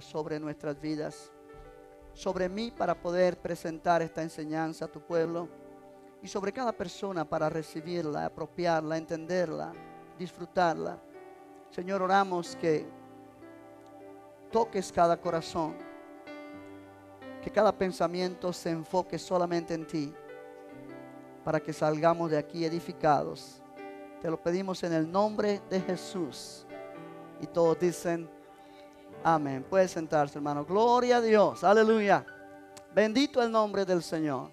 sobre nuestras vidas, sobre mí para poder presentar esta enseñanza a tu pueblo y sobre cada persona para recibirla, apropiarla, entenderla, disfrutarla. Señor, oramos que toques cada corazón, que cada pensamiento se enfoque solamente en ti, para que salgamos de aquí edificados. Te lo pedimos en el nombre de Jesús. Y todos dicen amén. Puede sentarse, hermano. Gloria a Dios. Aleluya. Bendito el nombre del Señor.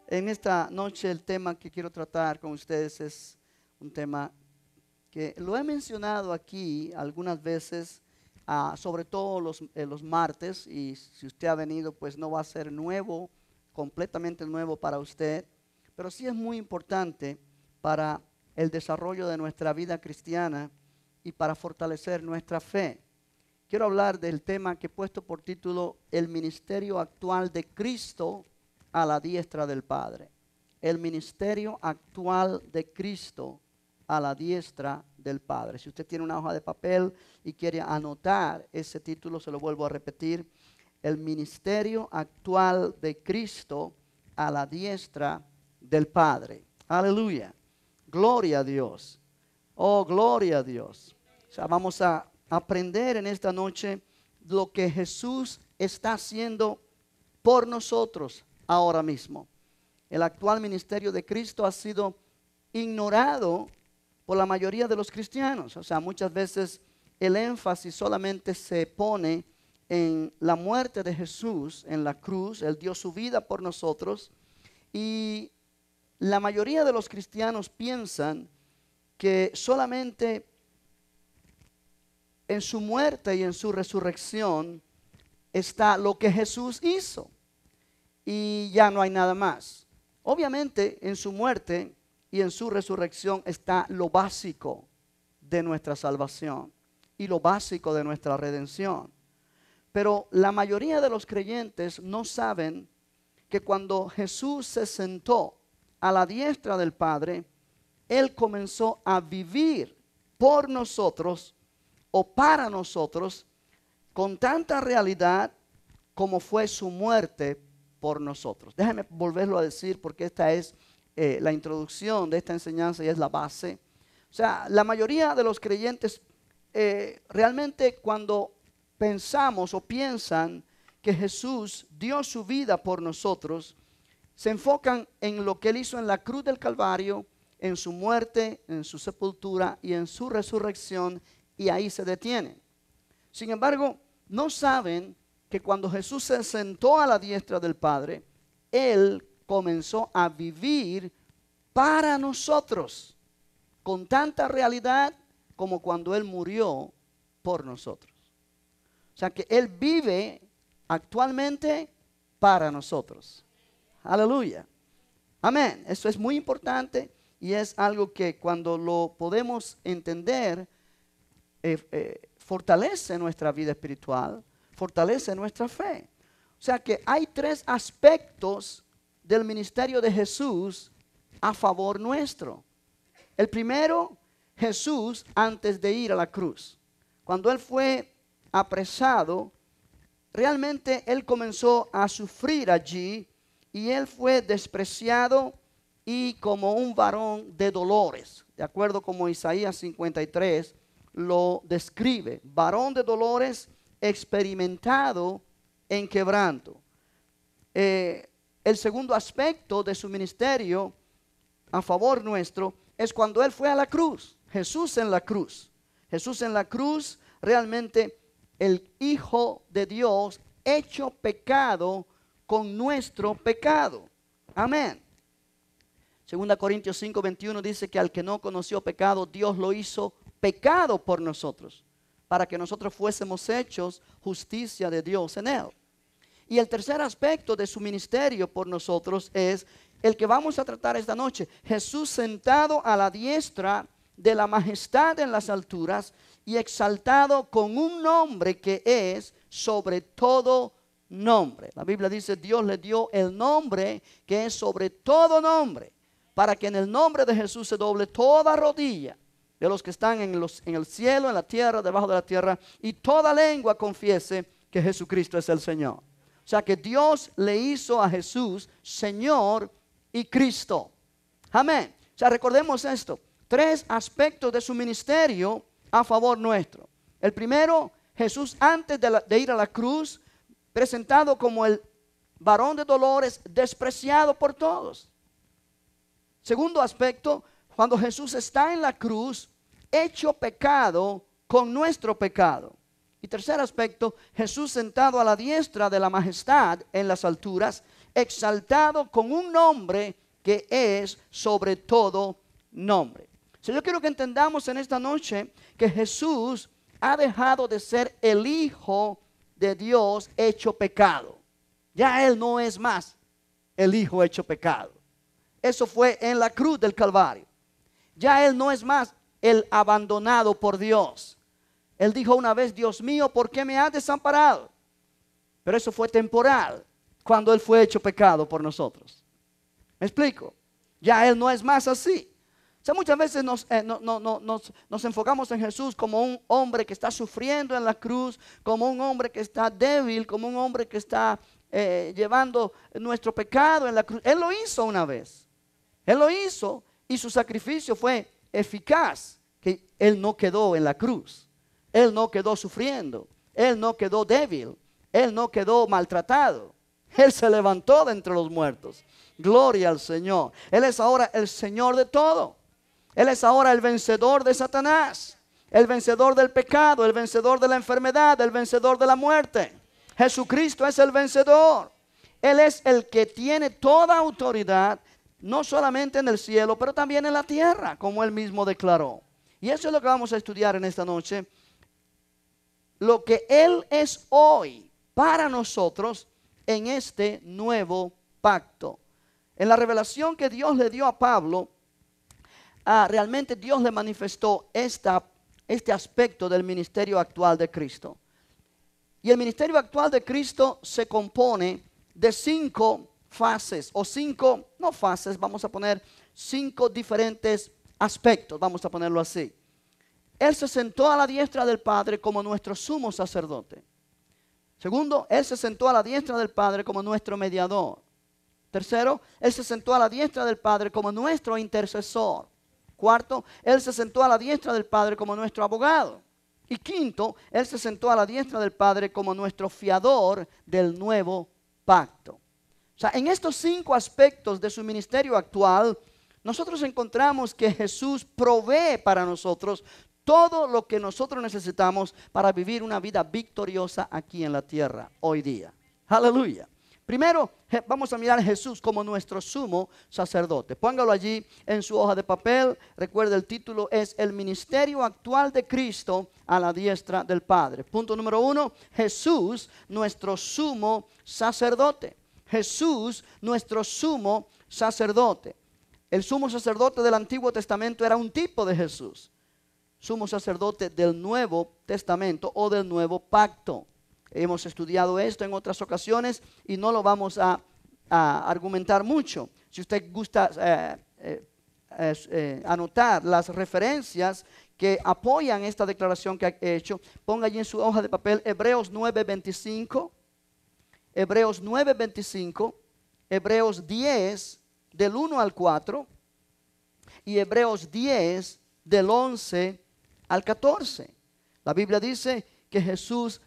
En esta noche el tema que quiero tratar con ustedes es un tema que lo he mencionado aquí algunas veces, sobre todo los martes. Y si usted ha venido, pues no va a ser nuevo, completamente nuevo para usted. Pero sí es muy importante para el desarrollo de nuestra vida cristiana y para fortalecer nuestra fe. Quiero hablar del tema que he puesto por título: el ministerio actual de Cristo a la diestra del Padre. El ministerio actual de Cristo a la diestra del Padre. Si usted tiene una hoja de papel y quiere anotar ese título, se lo vuelvo a repetir: el ministerio actual de Cristo a la diestra del Padre. Aleluya. Gloria a Dios. Oh, gloria a Dios. O sea, vamos a aprender en esta noche lo que Jesús está haciendo por nosotros ahora mismo. El actual ministerio de Cristo ha sido ignorado por la mayoría de los cristianos. O sea, muchas veces el énfasis solamente se pone en la muerte de Jesús en la cruz. Él dio su vida por nosotros, y la mayoría de los cristianos piensan que solamente en su muerte y en su resurrección está lo que Jesús hizo, y ya no hay nada más. Obviamente en su muerte y en su resurrección está lo básico de nuestra salvación y lo básico de nuestra redención. Pero la mayoría de los creyentes no saben que cuando Jesús se sentó a la diestra del Padre, Él comenzó a vivir por nosotros o para nosotros con tanta realidad como fue su muerte por nosotros. Déjame volverlo a decir, porque esta es la introducción de esta enseñanza y es la base. O sea, la mayoría de los creyentes realmente, cuando pensamos o piensan que Jesús dio su vida por nosotros, se enfocan en lo que Él hizo en la cruz del Calvario, en su muerte, en su sepultura y en su resurrección, y ahí se detienen. Sin embargo, no saben que cuando Jesús se sentó a la diestra del Padre, Él comenzó a vivir para nosotros con tanta realidad como cuando Él murió por nosotros. O sea que Él vive actualmente para nosotros. Aleluya. Amén. Eso es muy importante y es algo que cuando lo podemos entender, fortalece nuestra vida espiritual, fortalece nuestra fe. O sea que hay tres aspectos del ministerio de Jesús a favor nuestro. El primero, Jesús antes de ir a la cruz. Cuando Él fue apresado, realmente Él comenzó a sufrir allí, y Él fue despreciado y como un varón de dolores, de acuerdo como Isaías 53 lo describe: varón de dolores, experimentado en quebranto. El segundo aspecto de su ministerio a favor nuestro es cuando Él fue a la cruz. Jesús en la cruz. Jesús en la cruz, realmente el Hijo de Dios hecho pecado con nuestro pecado. Amén. 2 Corintios 5:21 dice que al que no conoció pecado, Dios lo hizo pecado por nosotros, para que nosotros fuésemos hechos justicia de Dios en Él. Y el tercer aspecto de su ministerio por nosotros es el que vamos a tratar esta noche: Jesús sentado a la diestra de la majestad en las alturas y exaltado con un nombre que es sobre todo nombre. La Biblia dice: Dios le dio el nombre que es sobre todo nombre, para que en el nombre de Jesús se doble toda rodilla de los que están en el cielo, en la tierra, debajo de la tierra, y toda lengua confiese que Jesucristo es el Señor. O sea que Dios le hizo a Jesús Señor y Cristo. Amén. O sea, recordemos esto. 3 aspectos de su ministerio a favor nuestro. El primero, Jesús antes de ir a la cruz, presentado como el varón de dolores, despreciado por todos. Segundo aspecto, cuando Jesús está en la cruz, hecho pecado con nuestro pecado. Y tercer aspecto, Jesús sentado a la diestra de la majestad en las alturas, exaltado con un nombre que es sobre todo nombre. So, yo quiero que entendamos en esta noche que Jesús ha dejado de ser el Hijo de Dios hecho pecado. Ya Él no es más el Hijo hecho pecado. Eso fue en la cruz del Calvario. Ya Él no es más el abandonado por Dios. Él dijo una vez: Dios mío, ¿por qué me has desamparado? Pero eso fue temporal, cuando Él fue hecho pecado por nosotros. ¿Me explico? Ya Él no es más así. O sea, muchas veces nos enfocamos en Jesús como un hombre que está sufriendo en la cruz, como un hombre que está débil, como un hombre que está llevando nuestro pecado en la cruz. Él lo hizo una vez. Él lo hizo y su sacrificio fue eficaz, que Él no quedó en la cruz. Él no quedó sufriendo. Él no quedó débil. Él no quedó maltratado. Él se levantó de entre los muertos. Gloria al Señor. Él es ahora el Señor de todo. Él es ahora el vencedor de Satanás, el vencedor del pecado, el vencedor de la enfermedad, el vencedor de la muerte. Jesucristo es el vencedor. Él es el que tiene toda autoridad, no solamente en el cielo, pero también en la tierra, como Él mismo declaró. Y eso es lo que vamos a estudiar en esta noche. Lo que Él es hoy para nosotros en este nuevo pacto. En la revelación que Dios le dio a Pablo, realmente Dios le manifestó este aspecto del ministerio actual de Cristo. Y el ministerio actual de Cristo se compone de 5 fases, o 5, no fases, vamos a poner 5 diferentes aspectos, vamos a ponerlo así. Él se sentó a la diestra del Padre como nuestro sumo sacerdote. Segundo, Él se sentó a la diestra del Padre como nuestro mediador. Tercero, Él se sentó a la diestra del Padre como nuestro intercesor. Cuarto, Él se sentó a la diestra del Padre como nuestro abogado. Y quinto, Él se sentó a la diestra del Padre como nuestro fiador del nuevo pacto. O sea, en estos 5 aspectos de su ministerio actual, nosotros encontramos que Jesús provee para nosotros todo lo que nosotros necesitamos para vivir una vida victoriosa aquí en la tierra hoy día. Aleluya. Primero, vamos a mirar a Jesús como nuestro sumo sacerdote. Póngalo allí en su hoja de papel. Recuerde, el título es El ministerio actual de Cristo a la diestra del Padre. Punto número 1, Jesús, nuestro sumo sacerdote. Jesús, nuestro sumo sacerdote. El sumo sacerdote del Antiguo Testamento era un tipo de Jesús. Sumo sacerdote del Nuevo Testamento o del Nuevo Pacto. Hemos estudiado esto en otras ocasiones y no lo vamos a argumentar mucho. Si usted gusta anotar las referencias que apoyan esta declaración que he hecho, ponga allí en su hoja de papel Hebreos 9:25, Hebreos 9:25, Hebreos 10 del 1 al 4 y Hebreos 10 del 11 al 14. La Biblia dice que Jesús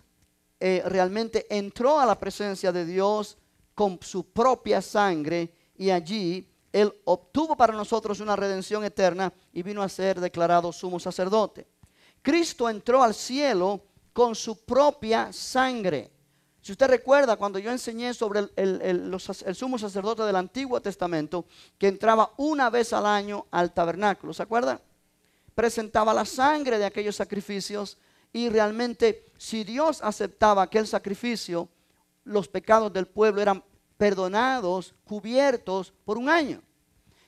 realmente entró a la presencia de Dios con su propia sangre y allí Él obtuvo para nosotros una redención eterna y vino a ser declarado sumo sacerdote. Cristo entró al cielo con su propia sangre. Si usted recuerda, cuando yo enseñé sobre el sumo sacerdote del Antiguo Testamento, que entraba una vez al año al tabernáculo, ¿se acuerda? Presentaba la sangre de aquellos sacrificios. Y realmente, si Dios aceptaba aquel sacrificio, los pecados del pueblo eran perdonados, cubiertos por un año.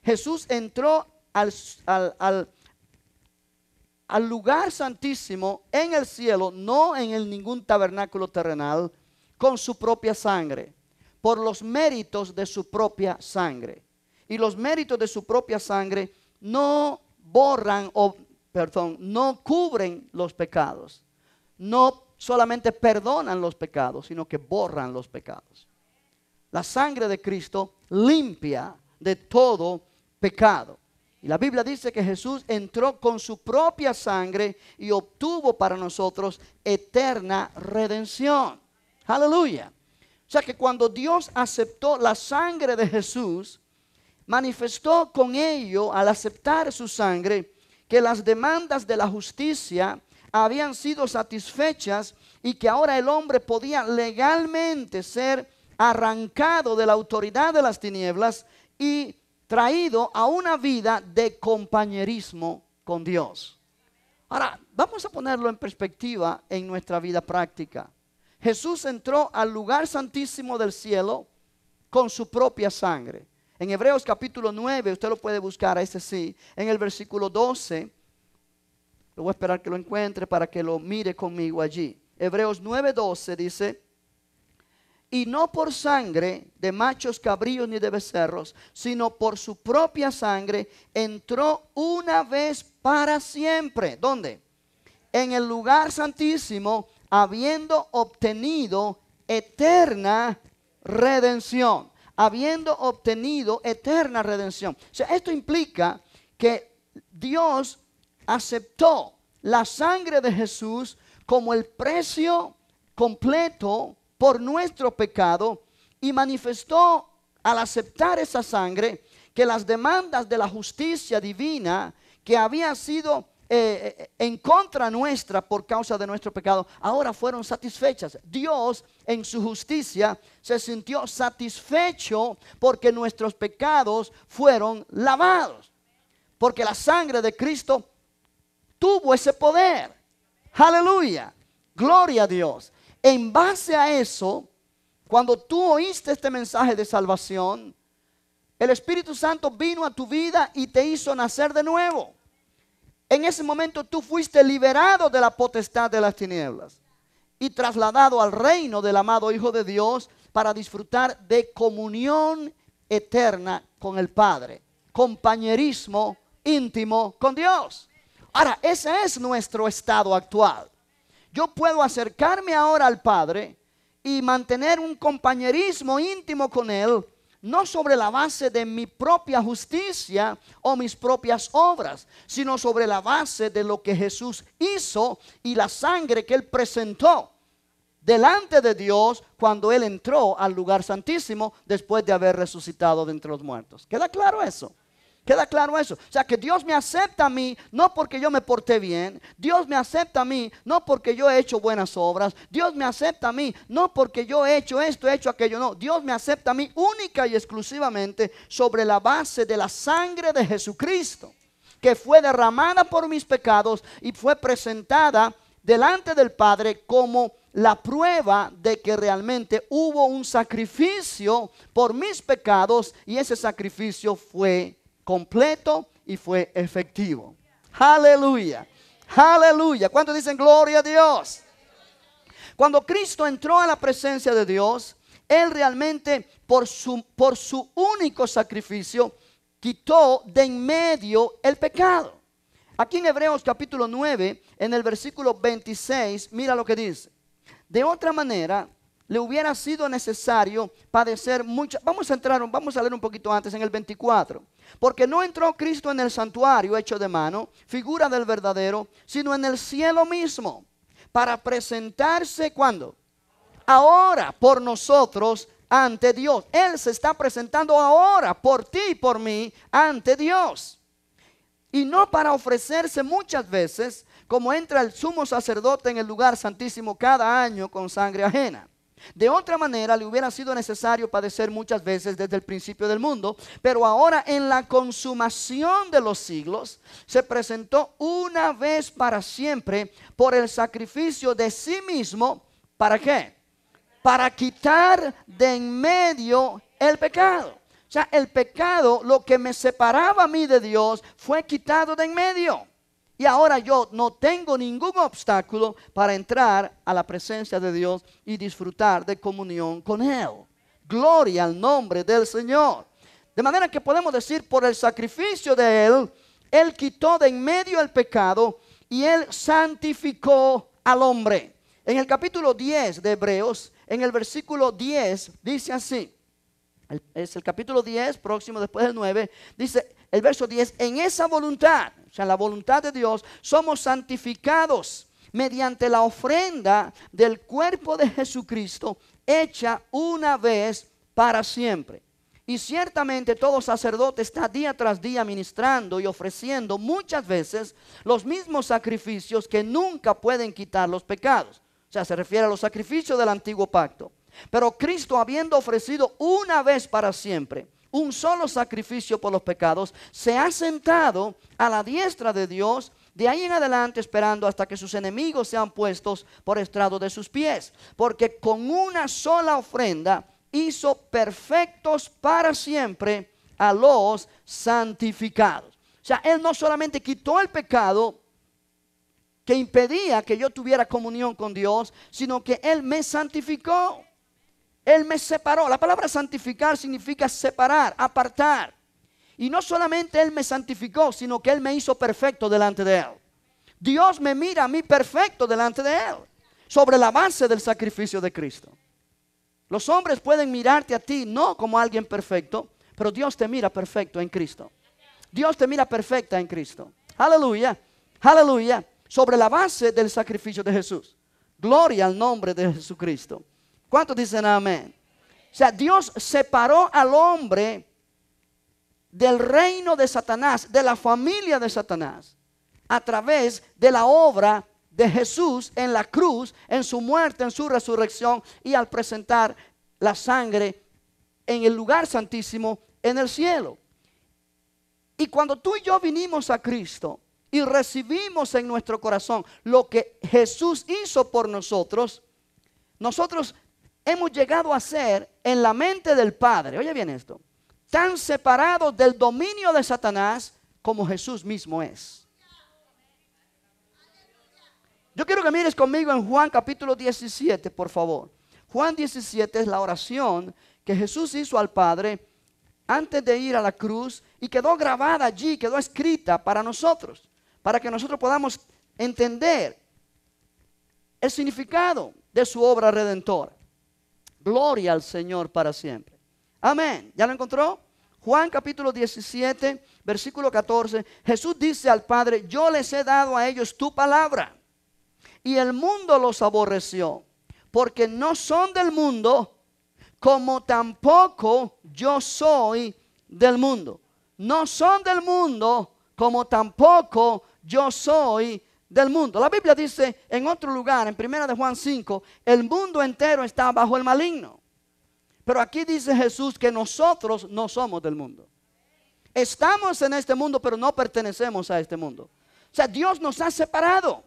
Jesús entró al lugar santísimo en el cielo, no en ningún tabernáculo terrenal, con su propia sangre, por los méritos de su propia sangre. Y los méritos de su propia sangre no borran o perdón, no cubren los pecados. No solamente perdonan los pecados, sino que borran los pecados. La sangre de Cristo limpia de todo pecado. Y la Biblia dice que Jesús entró con su propia sangre y obtuvo para nosotros eterna redención. Aleluya. O sea que cuando Dios aceptó la sangre de Jesús, manifestó con ello, al aceptar su sangre, que las demandas de la justicia habían sido satisfechas y que ahora el hombre podía legalmente ser arrancado de la autoridad de las tinieblas y traído a una vida de compañerismo con Dios. Ahora, vamos a ponerlo en perspectiva en nuestra vida práctica. Jesús entró al lugar santísimo del cielo con su propia sangre. En Hebreos capítulo 9, usted lo puede buscar, ese sí, en el versículo 12, lo voy a esperar que lo encuentre para que lo mire conmigo allí. Hebreos 9:12 dice: y no por sangre de machos cabríos ni de becerros, sino por su propia sangre entró una vez para siempre. ¿Dónde? En el lugar santísimo, habiendo obtenido eterna redención. Habiendo obtenido eterna redención. O sea, esto implica que Dios aceptó la sangre de Jesús como el precio completo por nuestro pecado y manifestó al aceptar esa sangre que las demandas de la justicia divina que había sido en contra nuestra por causa de nuestro pecado, ahora fueron satisfechas. Dios en su justicia se sintió satisfecho porque nuestros pecados fueron lavados, porque la sangre de Cristo tuvo ese poder. Aleluya, gloria a Dios. En base a eso, cuando tú oíste este mensaje de salvación, el Espíritu Santo vino a tu vida y te hizo nacer de nuevo. En ese momento tú fuiste liberado de la potestad de las tinieblas y trasladado al reino del amado Hijo de Dios para disfrutar de comunión eterna con el Padre, compañerismo íntimo con Dios. Ahora, ese es nuestro estado actual. Yo puedo acercarme ahora al Padre y mantener un compañerismo íntimo con Él, no sobre la base de mi propia justicia o mis propias obras, sino sobre la base de lo que Jesús hizo y la sangre que Él presentó delante de Dios cuando Él entró al lugar santísimo después de haber resucitado de entre los muertos. ¿Queda claro eso? ¿Queda claro eso? O sea que Dios me acepta a mí no porque yo me porté bien. Dios me acepta a mí no porque yo he hecho buenas obras. Dios me acepta a mí no porque yo he hecho esto, he hecho aquello. No, Dios me acepta a mí única y exclusivamente sobre la base de la sangre de Jesucristo, que fue derramada por mis pecados y fue presentada delante del Padre como la prueba de que realmente hubo un sacrificio por mis pecados y ese sacrificio fue completo y fue efectivo. Aleluya, aleluya. ¿Cuántos dicen gloria a Dios? Cuando Cristo entró a la presencia de Dios, Él realmente por su único sacrificio quitó de en medio el pecado. Aquí en Hebreos capítulo 9, en el versículo 26, mira lo que dice: de otra manera le hubiera sido necesario padecer mucho. Vamos a leer un poquito antes en el 24. Porque no entró Cristo en el santuario hecho de mano, figura del verdadero, sino en el cielo mismo, para presentarse, ¿cuándo? Ahora por nosotros ante Dios. Él se está presentando ahora por ti y por mí ante Dios. Y no para ofrecerse muchas veces, como entra el sumo sacerdote en el lugar santísimo cada año con sangre ajena. De otra manera le hubiera sido necesario padecer muchas veces desde el principio del mundo, pero ahora en la consumación de los siglos se presentó una vez para siempre por el sacrificio de sí mismo. ¿Para qué? Para quitar de en medio el pecado. O sea, el pecado, lo que me separaba a mí de Dios, fue quitado de en medio. Y ahora yo no tengo ningún obstáculo para entrar a la presencia de Dios y disfrutar de comunión con Él. Gloria al nombre del Señor. De manera que podemos decir, por el sacrificio de Él, Él quitó de en medio el pecado y Él santificó al hombre. En el capítulo 10 de Hebreos, en el versículo 10, dice así. Es el capítulo 10, próximo después del 9, dice el verso 10, en esa voluntad, o sea, la voluntad de Dios, somos santificados mediante la ofrenda del cuerpo de Jesucristo, hecha una vez para siempre. Y ciertamente todo sacerdote está día tras día ministrando y ofreciendo muchas veces los mismos sacrificios que nunca pueden quitar los pecados. O sea, se refiere a los sacrificios del antiguo pacto. Pero Cristo, habiendo ofrecido una vez para siempre un solo sacrificio por los pecados, se ha sentado a la diestra de Dios, de ahí en adelante esperando hasta que sus enemigos sean puestos por estrado de sus pies. Porque con una sola ofrenda hizo perfectos para siempre a los santificados. O sea, Él no solamente quitó el pecado que impedía que yo tuviera comunión con Dios, sino que Él me santificó. Él me separó. La palabra santificar significa separar, apartar. Y no solamente Él me santificó, sino que Él me hizo perfecto delante de Él. Dios me mira a mí perfecto delante de Él, sobre la base del sacrificio de Cristo. Los hombres pueden mirarte a ti no como alguien perfecto, pero Dios te mira perfecto en Cristo. Dios te mira perfecta en Cristo. Aleluya, aleluya. Sobre la base del sacrificio de Jesús. Gloria al nombre de Jesucristo. ¿Cuántos dicen amén? O sea, Dios separó al hombre del reino de Satanás, de la familia de Satanás, a través de la obra de Jesús en la cruz, en su muerte, en su resurrección, y al presentar la sangre en el lugar santísimo en el cielo. Y cuando tú y yo vinimos a Cristo y recibimos en nuestro corazón lo que Jesús hizo por nosotros, nosotros hemos llegado a ser en la mente del Padre, oye bien esto, tan separados del dominio de Satanás como Jesús mismo es. Yo quiero que mires conmigo en Juan capítulo 17, por favor. Juan 17 es la oración que Jesús hizo al Padre antes de ir a la cruz y quedó grabada allí, quedó escrita para nosotros, para que nosotros podamos entender el significado de su obra redentora. Gloria al Señor para siempre. Amén. ¿Ya lo encontró? Juan capítulo 17, versículo 14. Jesús dice al Padre, yo les he dado a ellos tu palabra, y el mundo los aborreció, porque no son del mundo, como tampoco yo soy del mundo. No son del mundo, como tampoco yo soy del mundo. La Biblia dice en otro lugar, en 1 de Juan 5, el mundo entero está bajo el maligno. Pero aquí dice Jesús que nosotros no somos del mundo. Estamos en este mundo, pero no pertenecemos a este mundo. O sea, Dios nos ha separado.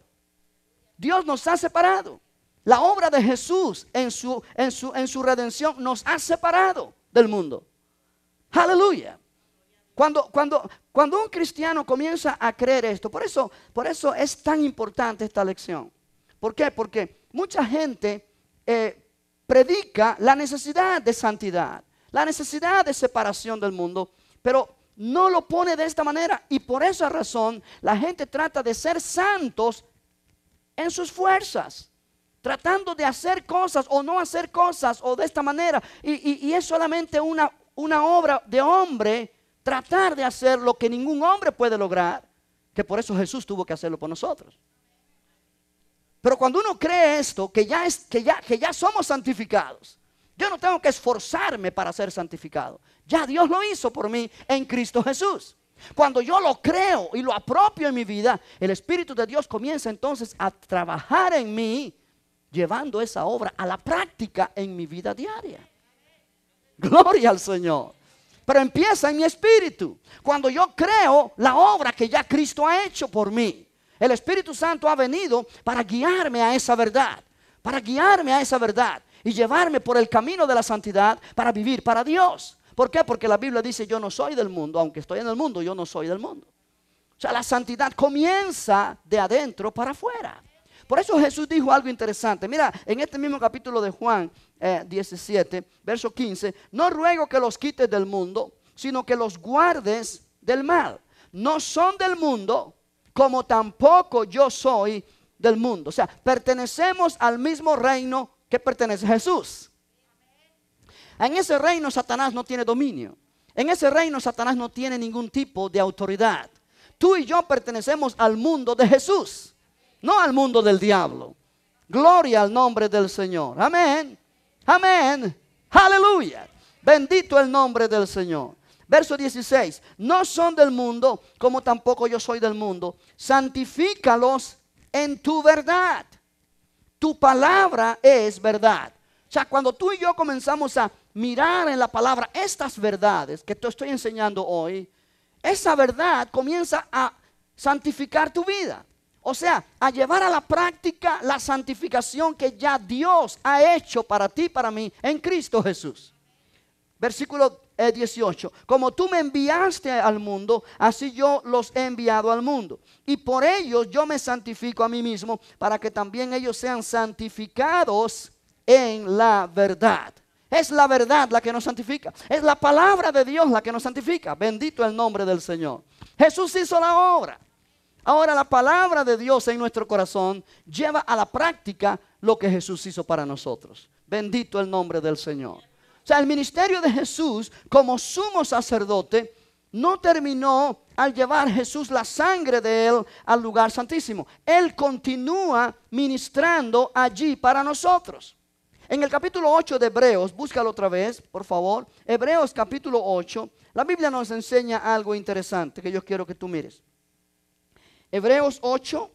Dios nos ha separado. La obra de Jesús en su redención nos ha separado del mundo. Aleluya. Cuando un cristiano comienza a creer esto, por eso es tan importante esta lección. ¿Por qué? Porque mucha gente predica la necesidad de santidad, la necesidad de separación del mundo, pero no lo pone de esta manera. Y por esa razón la gente trata de ser santos en sus fuerzas, tratando de hacer cosas o no hacer cosas o de esta manera. Y es solamente una obra de hombre tratar de hacer lo que ningún hombre puede lograr, que por eso Jesús tuvo que hacerlo por nosotros. Pero cuando uno cree esto, que ya somos santificados, yo no tengo que esforzarme para ser santificado. Ya Dios lo hizo por mí en Cristo Jesús. Cuando yo lo creo y lo apropio en mi vida, el Espíritu de Dios comienza entonces a trabajar en mí, llevando esa obra a la práctica en mi vida diaria. Gloria al Señor. Pero empieza en mi espíritu. Cuando yo creo la obra que ya Cristo ha hecho por mí, el Espíritu Santo ha venido para guiarme a esa verdad, para guiarme a esa verdad y llevarme por el camino de la santidad para vivir para Dios. ¿Por qué? Porque la Biblia dice, yo no soy del mundo, aunque estoy en el mundo, yo no soy del mundo. O sea, la santidad comienza de adentro para afuera. Por eso Jesús dijo algo interesante. Mira, en este mismo capítulo de Juan 17, verso 15, no ruego que los quites del mundo, sino que los guardes del mal. no son del mundo, como tampoco yo soy del mundo. O sea, pertenecemos al mismo reino que pertenece a Jesús. En ese reino Satanás no tiene dominio. En ese reino Satanás no tiene ningún tipo de autoridad. Tú y yo pertenecemos al mundo de Jesús, no al mundo del diablo. Gloria al nombre del Señor. Amén. Amén. Aleluya. Bendito el nombre del Señor. Verso 16. No son del mundo, como tampoco yo soy del mundo. Santifícalos en tu verdad. Tu palabra es verdad. O sea, cuando tú y yo comenzamos a mirar en la palabra estas verdades que te estoy enseñando hoy, esa verdad comienza a santificar tu vida. O sea, a llevar a la práctica la santificación que ya Dios ha hecho para ti y para mí en Cristo Jesús. Versículo 18. Como tú me enviaste al mundo, así yo los he enviado al mundo. Y por ellos yo me santifico a mí mismo, para que también ellos sean santificados en la verdad. Es la verdad la que nos santifica. Es la palabra de Dios la que nos santifica. Bendito el nombre del Señor. Jesús hizo la obra. Ahora la palabra de Dios en nuestro corazón lleva a la práctica lo que Jesús hizo para nosotros. Bendito el nombre del Señor. O sea, el ministerio de Jesús como sumo sacerdote no terminó al llevar Jesús la sangre de él al lugar santísimo. Él continúa ministrando allí para nosotros. En el capítulo 8 de Hebreos, búscalo otra vez, por favor. Hebreos capítulo 8, la Biblia nos enseña algo interesante que yo quiero que tú mires. Hebreos 8,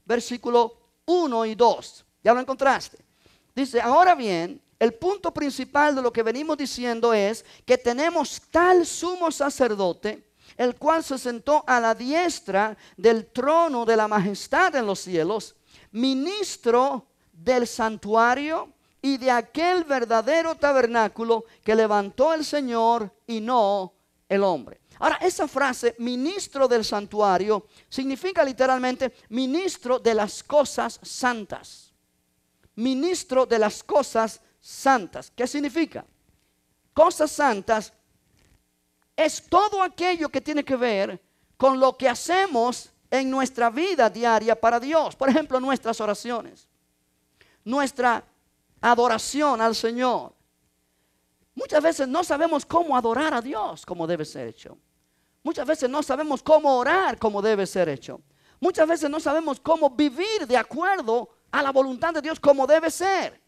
versículo 1 y 2. ¿Ya lo encontraste? Dice, ahora bien, el punto principal de lo que venimos diciendo es que tenemos tal sumo sacerdote, el cual se sentó a la diestra del trono de la majestad en los cielos, ministro del santuario y de aquel verdadero tabernáculo que levantó el Señor y no el hombre. Ahora, esa frase, ministro del santuario, significa literalmente ministro de las cosas santas. Ministro de las cosas santas. ¿Qué significa? Cosas santas es todo aquello que tiene que ver con lo que hacemos en nuestra vida diaria para Dios. Por ejemplo, nuestras oraciones, nuestra adoración al Señor. Muchas veces no sabemos cómo adorar a Dios como debe ser hecho. Muchas veces no sabemos cómo orar como debe ser hecho. Muchas veces no sabemos cómo vivir de acuerdo a la voluntad de Dios como debe ser.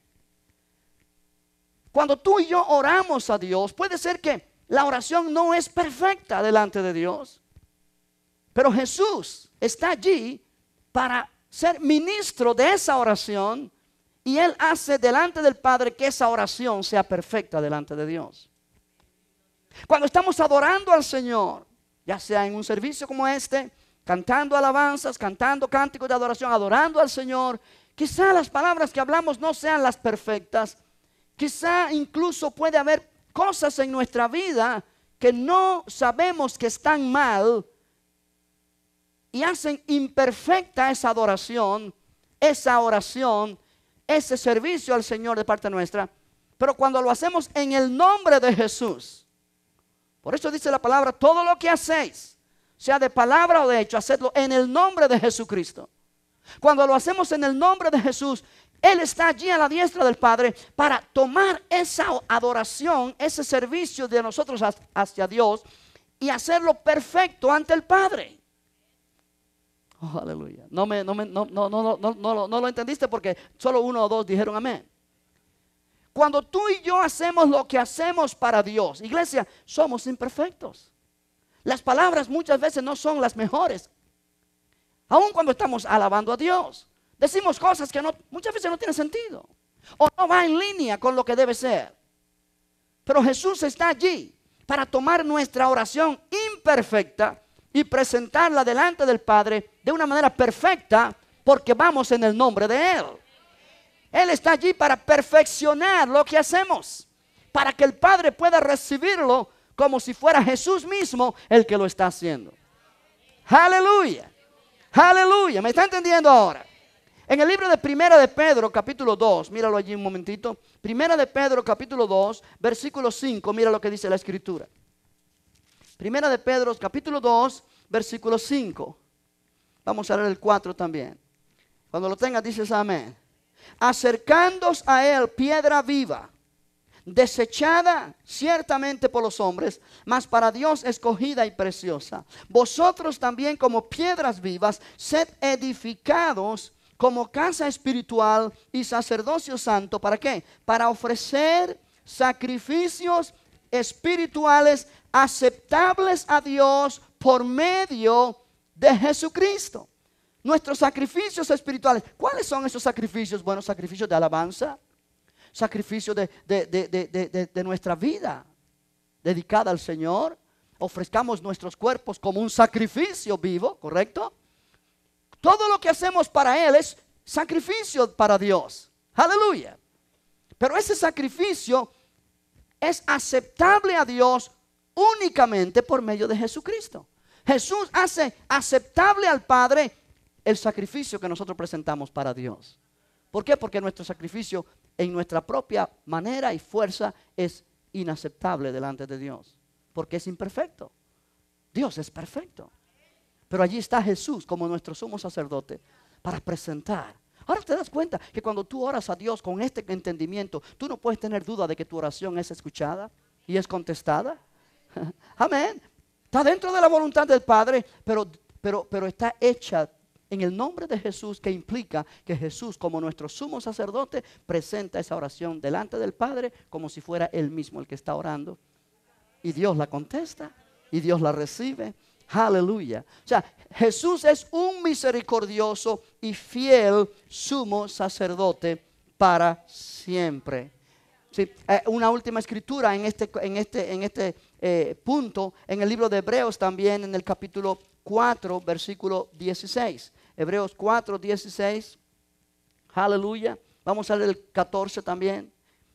Cuando tú y yo oramos a Dios, puede ser que la oración no es perfecta delante de Dios, pero Jesús está allí para ser ministro de esa oración y Él hace delante del Padre que esa oración sea perfecta delante de Dios. Cuando estamos adorando al Señor, ya sea en un servicio como este, cantando alabanzas, cantando cánticos de adoración, adorando al Señor, quizá las palabras que hablamos no sean las perfectas. Quizá incluso puede haber cosas en nuestra vida que no sabemos que están mal y hacen imperfecta esa adoración, esa oración, ese servicio al Señor de parte nuestra. Pero cuando lo hacemos en el nombre de Jesús, por eso dice la palabra, todo lo que hacéis, sea de palabra o de hecho, hacedlo en el nombre de Jesucristo. Cuando lo hacemos en el nombre de Jesús, Él está allí a la diestra del Padre para tomar esa adoración, ese servicio de nosotros hacia Dios y hacerlo perfecto ante el Padre. Oh, aleluya. No lo entendiste porque solo uno o dos dijeron amén. Cuando tú y yo hacemos lo que hacemos para Dios, iglesia, somos imperfectos. Las palabras muchas veces no son las mejores. Aun cuando estamos alabando a Dios, decimos cosas que muchas veces no tienen sentido o no va en línea con lo que debe ser. Pero Jesús está allí para tomar nuestra oración imperfecta y presentarla delante del Padre de una manera perfecta, porque vamos en el nombre de Él. Él está allí para perfeccionar lo que hacemos, para que el Padre pueda recibirlo como si fuera Jesús mismo el que lo está haciendo. Aleluya. Aleluya. ¿Me está entendiendo ahora? En el libro de Primera de Pedro, capítulo 2, míralo allí un momentito. Primera de Pedro, capítulo 2, versículo 5, mira lo que dice la Escritura. Primera de Pedro, capítulo 2, versículo 5. Vamos a leer el 4 también. Cuando lo tengas dices amén. Acercándoos a él piedra viva, desechada ciertamente por los hombres, mas para Dios escogida y preciosa. Vosotros también como piedras vivas, sed edificados como casa espiritual y sacerdocio santo. ¿Para qué? Para ofrecer sacrificios espirituales aceptables a Dios por medio de Jesucristo. Nuestros sacrificios espirituales. ¿Cuáles son esos sacrificios? Bueno, sacrificios de alabanza, sacrificio de nuestra vida dedicada al Señor. Ofrezcamos nuestros cuerpos como un sacrificio vivo, ¿correcto? Todo lo que hacemos para Él es sacrificio para Dios. Aleluya. Pero ese sacrificio es aceptable a Dios únicamente por medio de Jesucristo. Jesús hace aceptable al Padre el sacrificio que nosotros presentamos para Dios. ¿Por qué? Porque nuestro sacrificio en nuestra propia manera y fuerza es inaceptable delante de Dios. Porque es imperfecto. Dios es perfecto. Pero allí está Jesús como nuestro sumo sacerdote para presentar. Ahora te das cuenta que cuando tú oras a Dios con este entendimiento, tú no puedes tener duda de que tu oración es escuchada y es contestada. Amén. Está dentro de la voluntad del Padre, pero está hecha en el nombre de Jesús, que implica que Jesús como nuestro sumo sacerdote presenta esa oración delante del Padre como si fuera Él mismo el que está orando. Y Dios la contesta y Dios la recibe. Aleluya. O sea, Jesús es un misericordioso y fiel sumo sacerdote para siempre. Sí, una última escritura en este punto, en el libro de Hebreos también, en el capítulo 4, versículo 16. Hebreos 4, 16. Aleluya. Vamos a leer el 14 también.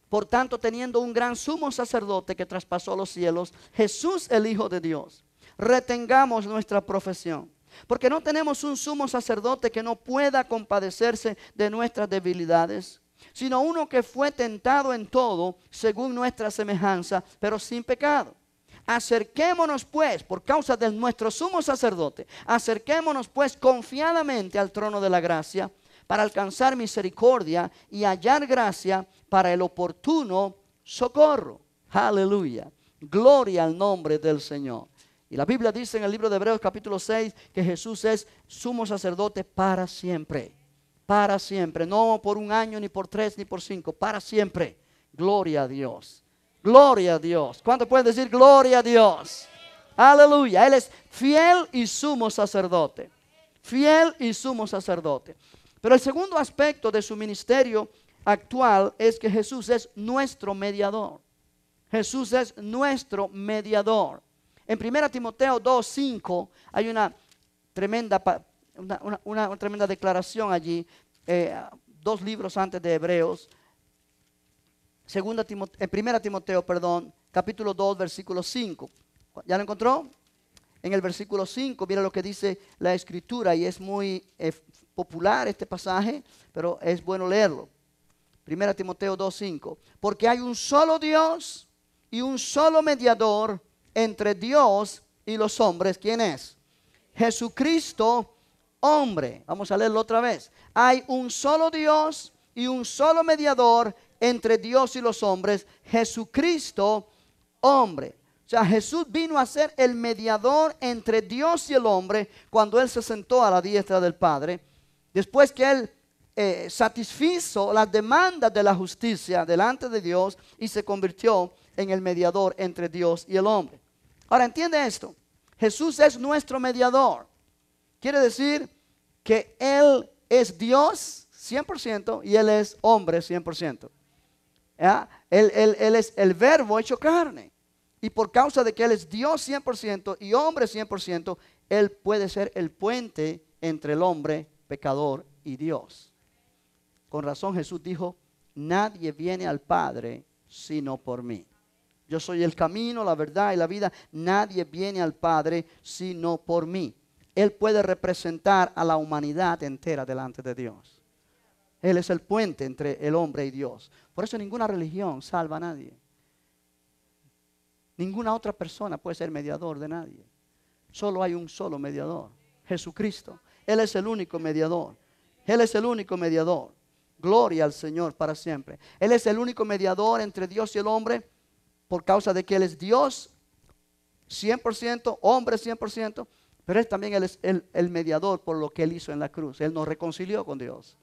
Por tanto, teniendo un gran sumo sacerdote que traspasó los cielos, Jesús el Hijo de Dios, retengamos nuestra profesión. Porque no tenemos un sumo sacerdote que no pueda compadecerse de nuestras debilidades, sino uno que fue tentado en todo según nuestra semejanza, pero sin pecado. Acerquémonos pues, por causa de nuestro sumo sacerdote, acerquémonos pues confiadamente al trono de la gracia, para alcanzar misericordia y hallar gracia para el oportuno socorro. Aleluya. Gloria al nombre del Señor. Y la Biblia dice en el libro de Hebreos capítulo 6 que Jesús es sumo sacerdote para siempre. Para siempre. No por un año, ni por 3, ni por 5. Para siempre. Gloria a Dios. Gloria a Dios. ¿Cuánto pueden decir gloria a Dios? Aleluya. Él es fiel y sumo sacerdote. Fiel y sumo sacerdote. Pero el segundo aspecto de su ministerio actual es que Jesús es nuestro mediador. Jesús es nuestro mediador. En 1 Timoteo 2:5 hay una tremenda declaración allí, 2 libros antes de Hebreos. 1 Timoteo, capítulo 2, versículo 5. ¿Ya lo encontró? En el versículo 5, mira lo que dice la Escritura, y es muy popular este pasaje, pero es bueno leerlo. 1 Timoteo 2:5. Porque hay un solo Dios y un solo mediador entre Dios y los hombres. ¿Quién es? Jesucristo, hombre. Vamos a leerlo otra vez. Hay un solo Dios y un solo mediador entre Dios y los hombres, Jesucristo, hombre. O sea, Jesús vino a ser el mediador entre Dios y el hombre cuando Él se sentó a la diestra del Padre. Después que Él satisfizo las demandas de la justicia delante de Dios y se convirtió en el mediador entre Dios y el hombre. Ahora, entiende esto. Jesús es nuestro mediador. Quiere decir que Él es Dios 100% y Él es hombre 100%. Él es el verbo hecho carne. Y por causa de que Él es Dios 100% y hombre 100%, Él puede ser el puente entre el hombre pecador y Dios. Con razón Jesús dijo, nadie viene al Padre sino por mí. Yo soy el camino, la verdad y la vida. Nadie viene al Padre sino por mí. Él puede representar a la humanidad entera delante de Dios. Él es el puente entre el hombre y Dios. Por eso ninguna religión salva a nadie. Ninguna otra persona puede ser mediador de nadie. Solo hay un solo mediador, Jesucristo. Él es el único mediador. Él es el único mediador. Gloria al Señor para siempre. Él es el único mediador entre Dios y el hombre por causa de que Él es Dios 100%, hombre 100%, pero Él también es el mediador por lo que Él hizo en la cruz. Él nos reconcilió con Dios.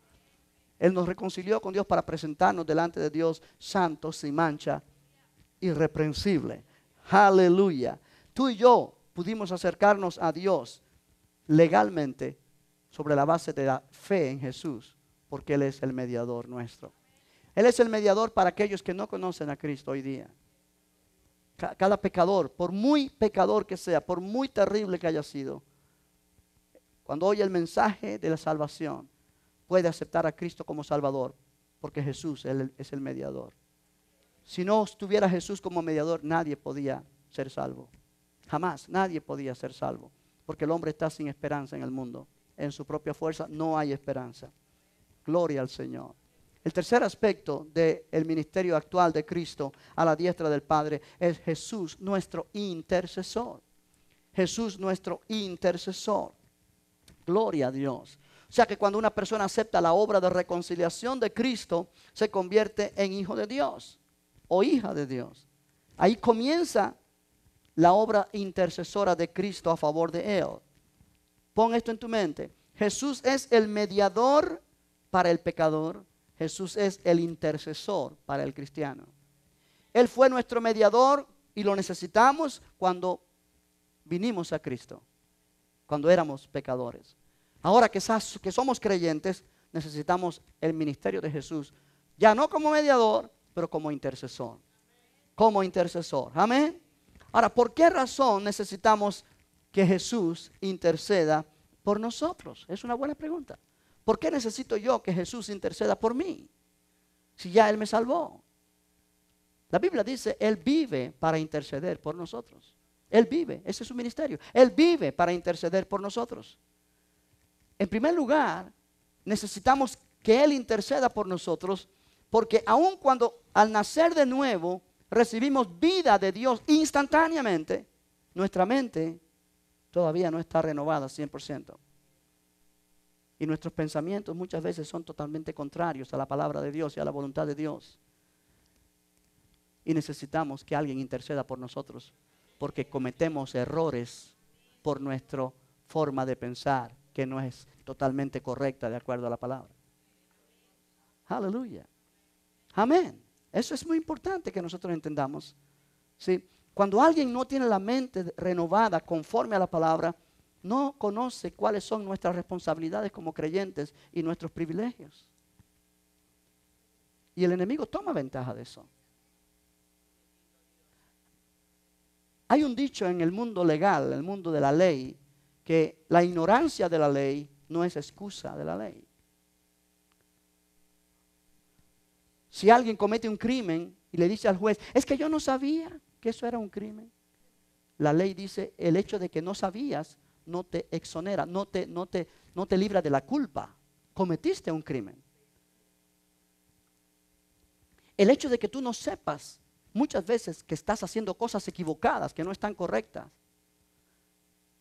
Él nos reconcilió con Dios para presentarnos delante de Dios santos, sin mancha, irreprensible. Aleluya. Tú y yo pudimos acercarnos a Dios legalmente sobre la base de la fe en Jesús, porque Él es el mediador nuestro. Él es el mediador para aquellos que no conocen a Cristo hoy día. Cada pecador, por muy pecador que sea, por muy terrible que haya sido, cuando oye el mensaje de la salvación, puede aceptar a Cristo como Salvador, porque Jesús es el mediador. Si no estuviera Jesús como mediador, nadie podía ser salvo. Jamás, nadie podía ser salvo, porque el hombre está sin esperanza en el mundo. En su propia fuerza no hay esperanza. Gloria al Señor. El tercer aspecto del ministerio actual de Cristo a la diestra del Padre es Jesús, nuestro intercesor. Jesús, nuestro intercesor. Gloria a Dios. O sea que cuando una persona acepta la obra de reconciliación de Cristo, se convierte en hijo de Dios o hija de Dios. Ahí comienza la obra intercesora de Cristo a favor de Él. Pon esto en tu mente. Jesús es el mediador para el pecador. Jesús es el intercesor para el cristiano. Él fue nuestro mediador y lo necesitamos cuando vinimos a Cristo, cuando éramos pecadores. Ahora que somos creyentes, necesitamos el ministerio de Jesús, ya no como mediador, pero como intercesor. Como intercesor. Amén. Ahora, ¿por qué razón necesitamos que Jesús interceda por nosotros? Es una buena pregunta. ¿Por qué necesito yo que Jesús interceda por mí? Si ya Él me salvó. La Biblia dice, Él vive para interceder por nosotros. Él vive, ese es su ministerio. Él vive para interceder por nosotros. En primer lugar, necesitamos que Él interceda por nosotros, porque aun cuando al nacer de nuevo recibimos vida de Dios instantáneamente, nuestra mente todavía no está renovada 100%. Y nuestros pensamientos muchas veces son totalmente contrarios a la palabra de Dios y a la voluntad de Dios. Y necesitamos que alguien interceda por nosotros, porque cometemos errores por nuestra forma de pensar, que no es totalmente correcta de acuerdo a la palabra. Aleluya. Amén. Eso es muy importante que nosotros entendamos. ¿Sí? Cuando alguien no tiene la mente renovada conforme a la palabra, no conoce cuáles son nuestras responsabilidades como creyentes y nuestros privilegios. Y el enemigo toma ventaja de eso. Hay un dicho en el mundo legal, en el mundo de la ley, que la ignorancia de la ley no es excusa de la ley. Si alguien comete un crimen y le dice al juez, es que yo no sabía que eso era un crimen. La ley dice, el hecho de que no sabías no te exonera, no te libra de la culpa. Cometiste un crimen. El hecho de que tú no sepas muchas veces que estás haciendo cosas equivocadas, que no están correctas,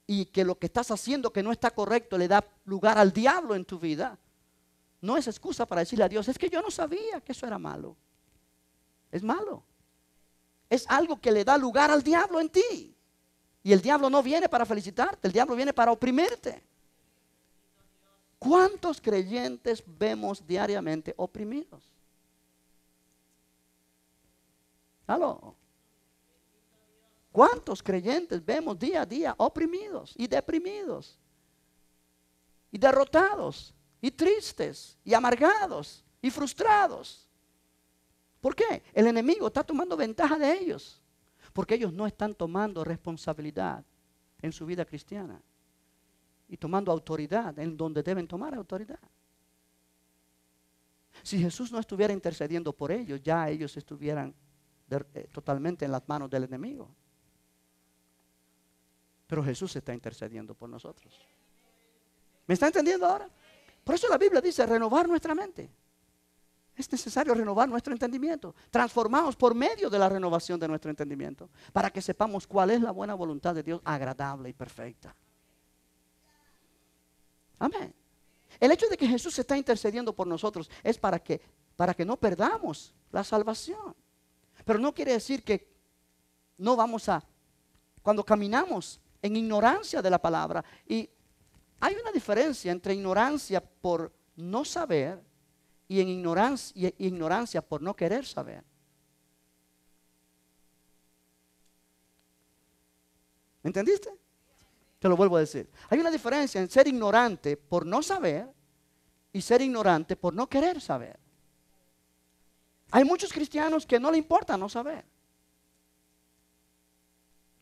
y que lo que estás haciendo que no está correcto le da lugar al diablo en tu vida, no es excusa para decirle a Dios, es que yo no sabía que eso era malo. Es malo. Es algo que le da lugar al diablo en ti. Y el diablo no viene para felicitarte, el diablo viene para oprimirte. ¿Cuántos creyentes vemos diariamente oprimidos? ¿Aló? ¿Cuántos creyentes vemos día a día oprimidos y deprimidos? Y derrotados, y tristes, y amargados, y frustrados. ¿Por qué? El enemigo está tomando ventaja de ellos. Porque ellos no están tomando responsabilidad en su vida cristiana. Y tomando autoridad en donde deben tomar autoridad. Si Jesús no estuviera intercediendo por ellos, ya ellos estuvieran totalmente en las manos del enemigo. Pero Jesús está intercediendo por nosotros. ¿Me está entendiendo ahora? Por eso la Biblia dice renovar nuestra mente. Es necesario renovar nuestro entendimiento. Transformados por medio de la renovación de nuestro entendimiento. Para que sepamos cuál es la buena voluntad de Dios, agradable y perfecta. Amén. El hecho de que Jesús está intercediendo por nosotros es para que no perdamos la salvación. Pero no quiere decir que no vamos a, cuando caminamos en ignorancia de la palabra. Y hay una diferencia entre ignorancia por no saber y en ignorancia por no querer saber. ¿Me entendiste? Te lo vuelvo a decir. Hay una diferencia en ser ignorante por no saber y ser ignorante por no querer saber. Hay muchos cristianos que no les importa no saber.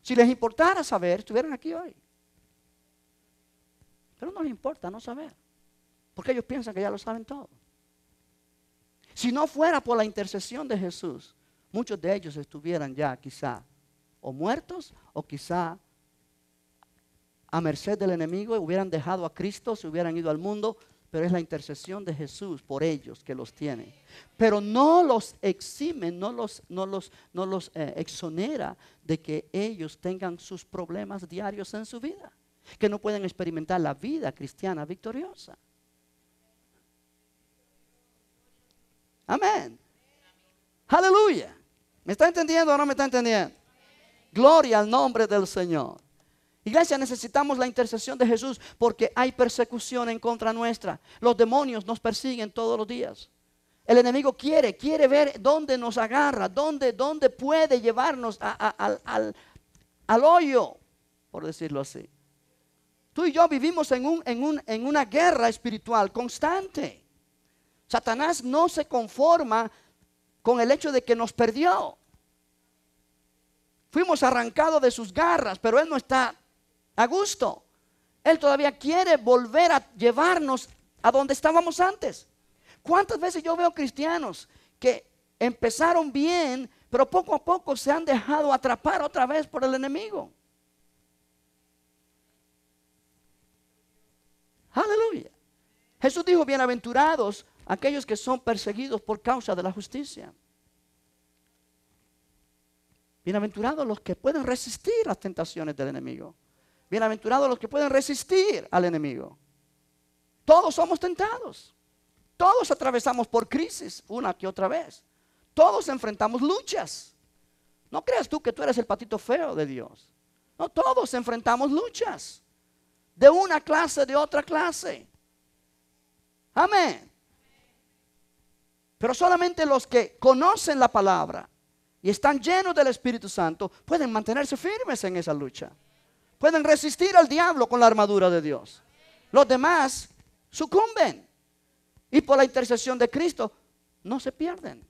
Si les importara saber, estuvieran aquí hoy. Pero no les importa no saber. Porque ellos piensan que ya lo saben todo. Si no fuera por la intercesión de Jesús, muchos de ellos estuvieran ya quizá o muertos o quizá a merced del enemigo, hubieran dejado a Cristo, se hubieran ido al mundo. Pero es la intercesión de Jesús por ellos que los tiene. Pero no los exime, no los exonera de que ellos tengan sus problemas diarios en su vida. Que no pueden experimentar la vida cristiana victoriosa. Amén. Aleluya. ¿Me está entendiendo o no me está entendiendo? Gloria al nombre del Señor. Iglesia, necesitamos la intercesión de Jesús porque hay persecución en contra nuestra. Los demonios nos persiguen todos los días. El enemigo quiere ver dónde nos agarra, dónde puede llevarnos al hoyo, por decirlo así. Tú y yo vivimos en una guerra espiritual constante. Satanás no se conforma con el hecho de que nos perdió. Fuimos arrancados de sus garras, pero él no está a gusto. Él todavía quiere volver a llevarnos a donde estábamos antes. ¿Cuántas veces yo veo cristianos que empezaron bien, pero poco a poco se han dejado atrapar otra vez por el enemigo? Aleluya. Jesús dijo: bienaventurados aquellos que son perseguidos por causa de la justicia. Bienaventurados los que pueden resistir las tentaciones del enemigo. Bienaventurados los que pueden resistir al enemigo. Todos somos tentados. Todos atravesamos por crisis una que otra vez. Todos enfrentamos luchas. No creas tú que tú eres el patito feo de Dios. No, todos enfrentamos luchas. De una clase, de otra clase. Amén. Pero solamente los que conocen la palabra y están llenos del Espíritu Santo pueden mantenerse firmes en esa lucha. Pueden resistir al diablo con la armadura de Dios. Los demás sucumben. Y por la intercesión de Cristo no se pierden.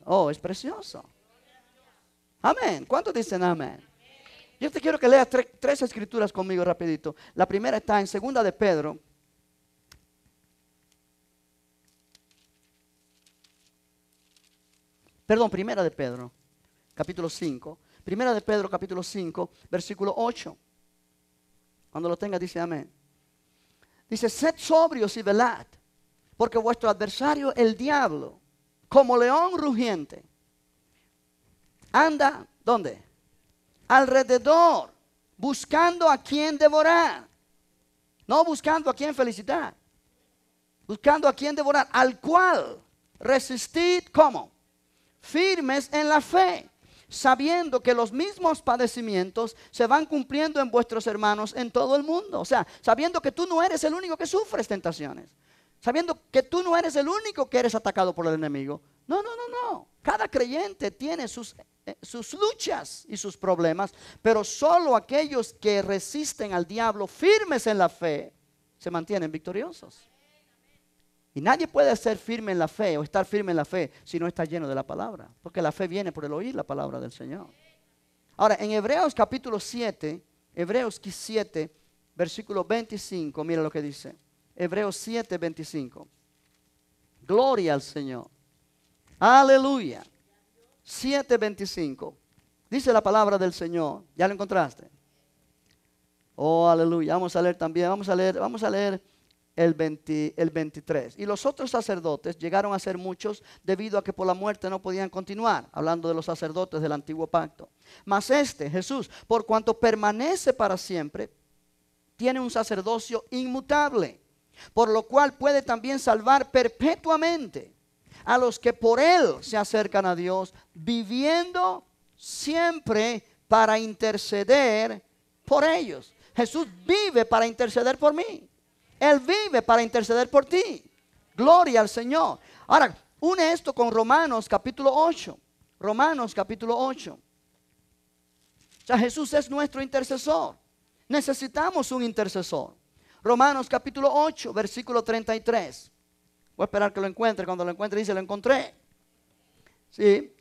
Oh, es precioso. Amén. ¿Cuántos dicen amén? Yo te quiero que leas tres escrituras conmigo rapidito. La primera está en 2 de Pedro. Perdón, 1 de Pedro, capítulo 5. 1 de Pedro, capítulo 5, versículo 8. Cuando lo tenga, dice amén. Dice: sed sobrios y velad, porque vuestro adversario, el diablo, como león rugiente, anda, ¿dónde? Alrededor, buscando a quien devorar. No buscando a quien felicitar. Buscando a quien devorar. Al cual resistid, ¿cómo? Firmes en la fe, sabiendo que los mismos padecimientos se van cumpliendo en vuestros hermanos en todo el mundo. O sea, sabiendo que tú no eres el único que sufres tentaciones. Sabiendo que tú no eres el único que eres atacado por el enemigo. No. Cada creyente tiene sus luchas y sus problemas, pero solo aquellos que resisten al diablo firmes en la fe se mantienen victoriosos. Y nadie puede ser firme en la fe o estar firme en la fe si no está lleno de la palabra. Porque la fe viene por el oír la palabra del Señor. Ahora, en Hebreos capítulo 7, Hebreos 7, versículo 25, mira lo que dice. Hebreos 7, 25. Gloria al Señor. Aleluya. 7, 25. Dice la palabra del Señor. ¿Ya lo encontraste? Oh, aleluya. Vamos a leer también. Vamos a leer el 23. Y los otros sacerdotes llegaron a ser muchos debido a que por la muerte no podían continuar, hablando de los sacerdotes del antiguo pacto. Mas este, Jesús, por cuanto permanece para siempre, tiene un sacerdocio inmutable, por lo cual puede también salvar perpetuamente a los que por él se acercan a Dios, viviendo siempre para interceder por ellos. Jesús vive para interceder por mí. Él vive para interceder por ti. Gloria al Señor. Ahora, une esto con Romanos capítulo 8. Romanos capítulo 8. O sea, Jesús es nuestro intercesor. Necesitamos un intercesor. Romanos capítulo 8, versículo 33. Voy a esperar que lo encuentre. Cuando lo encuentre dice, lo encontré. ¿Sí?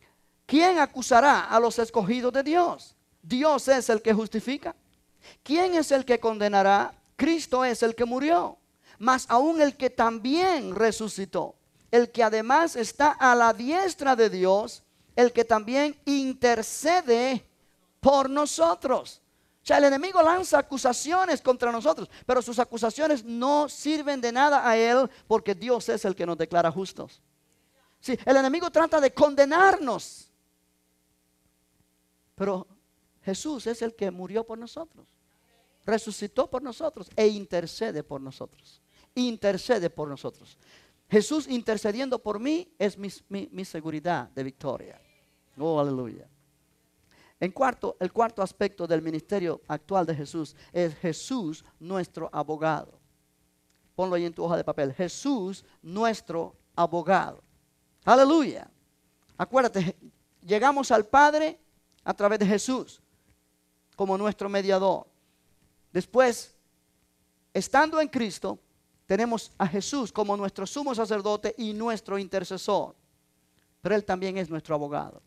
¿Quién acusará a los escogidos de Dios? Dios es el que justifica. ¿Quién es el que condenará? Cristo es el que murió, mas aún el que también resucitó, el que además está a la diestra de Dios, el que también intercede por nosotros. O sea, el enemigo lanza acusaciones contra nosotros, pero sus acusaciones no sirven de nada a él, porque Dios es el que nos declara justos. Sí, el enemigo trata de condenarnos, pero Jesús es el que murió por nosotros, resucitó por nosotros e intercede por nosotros. Intercede por nosotros. Jesús intercediendo por mí es mi seguridad de victoria. Oh, aleluya. El cuarto aspecto del ministerio actual de Jesús es Jesús nuestro abogado. Ponlo ahí en tu hoja de papel. Jesús nuestro abogado. Aleluya. Acuérdate, llegamos al Padre a través de Jesús como nuestro mediador. Después, estando en Cristo, tenemos a Jesús como nuestro sumo sacerdote y nuestro intercesor. Pero Él también es nuestro abogado.